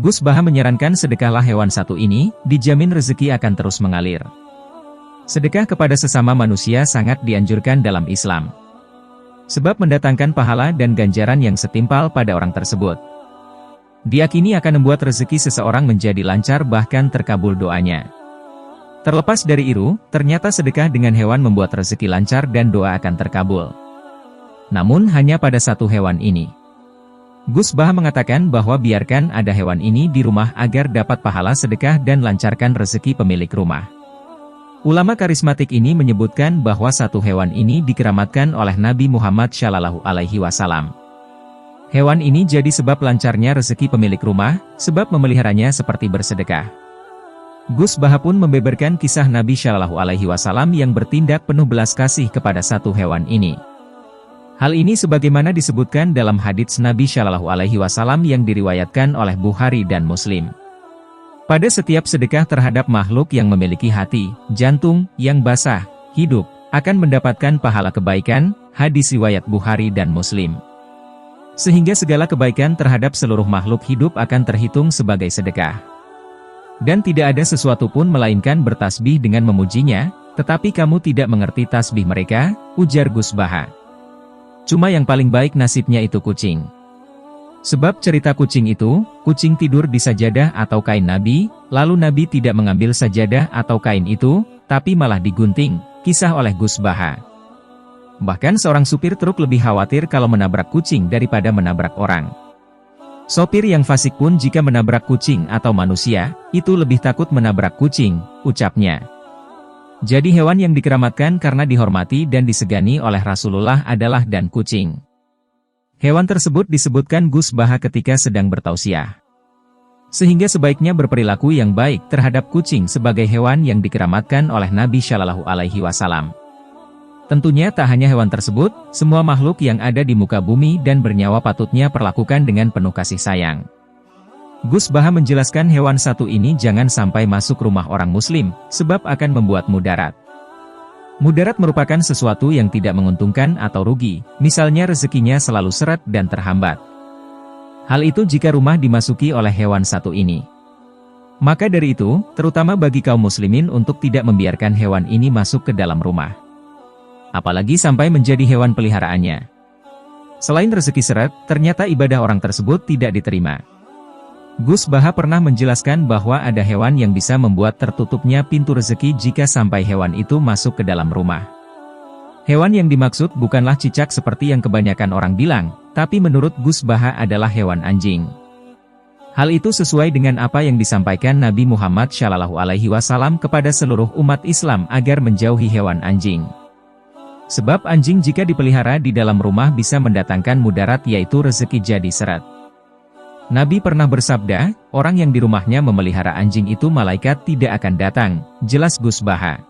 Gus Baha menyarankan sedekahlah hewan satu ini, dijamin rezeki akan terus mengalir. Sedekah kepada sesama manusia sangat dianjurkan dalam Islam. Sebab mendatangkan pahala dan ganjaran yang setimpal pada orang tersebut. Diyakini akan membuat rezeki seseorang menjadi lancar bahkan terkabul doanya. Terlepas dari itu, ternyata sedekah dengan hewan membuat rezeki lancar dan doa akan terkabul. Namun hanya pada satu hewan ini. Gus Baha mengatakan bahwa biarkan ada hewan ini di rumah agar dapat pahala sedekah dan lancarkan rezeki pemilik rumah. Ulama karismatik ini menyebutkan bahwa satu hewan ini dikeramatkan oleh Nabi Muhammad SAW. Hewan ini jadi sebab lancarnya rezeki pemilik rumah, sebab memeliharanya seperti bersedekah. Gus Baha pun membeberkan kisah Nabi SAW yang bertindak penuh belas kasih kepada satu hewan ini. Hal ini sebagaimana disebutkan dalam hadits Nabi SAW yang diriwayatkan oleh Bukhari dan Muslim. Pada setiap sedekah terhadap makhluk yang memiliki hati, jantung, yang basah, hidup, akan mendapatkan pahala kebaikan, hadis riwayat Bukhari dan Muslim. Sehingga segala kebaikan terhadap seluruh makhluk hidup akan terhitung sebagai sedekah. Dan tidak ada sesuatu pun melainkan bertasbih dengan memujinya, tetapi kamu tidak mengerti tasbih mereka, ujar Gus Baha. Cuma yang paling baik nasibnya itu kucing. Sebab cerita kucing itu, kucing tidur di sajadah atau kain Nabi, lalu Nabi tidak mengambil sajadah atau kain itu, tapi malah digunting, kisah oleh Gus Baha. Bahkan seorang supir truk lebih khawatir kalau menabrak kucing daripada menabrak orang. Sopir yang fasik pun jika menabrak kucing atau manusia, itu lebih takut menabrak kucing, ucapnya. Jadi hewan yang dikeramatkan karena dihormati dan disegani oleh Rasulullah adalah dan kucing. Hewan tersebut disebutkan Gus Baha ketika sedang bertausiah. Sehingga sebaiknya berperilaku yang baik terhadap kucing sebagai hewan yang dikeramatkan oleh Nabi SAW. Tentunya tak hanya hewan tersebut, semua makhluk yang ada di muka bumi dan bernyawa patutnya perlakukan dengan penuh kasih sayang. Gus Baha menjelaskan hewan satu ini jangan sampai masuk rumah orang muslim, sebab akan membuat mudarat. Mudarat merupakan sesuatu yang tidak menguntungkan atau rugi, misalnya rezekinya selalu seret dan terhambat. Hal itu jika rumah dimasuki oleh hewan satu ini. Maka dari itu, terutama bagi kaum muslimin untuk tidak membiarkan hewan ini masuk ke dalam rumah. Apalagi sampai menjadi hewan peliharaannya. Selain rezeki seret, ternyata ibadah orang tersebut tidak diterima. Gus Baha pernah menjelaskan bahwa ada hewan yang bisa membuat tertutupnya pintu rezeki jika sampai hewan itu masuk ke dalam rumah. Hewan yang dimaksud bukanlah cicak seperti yang kebanyakan orang bilang, tapi menurut Gus Baha adalah hewan anjing. Hal itu sesuai dengan apa yang disampaikan Nabi Muhammad SAW kepada seluruh umat Islam agar menjauhi hewan anjing. Sebab anjing jika dipelihara di dalam rumah bisa mendatangkan mudarat yaitu rezeki jadi seret. Nabi pernah bersabda, orang yang di rumahnya memelihara anjing itu malaikat tidak akan datang, jelas Gus Baha.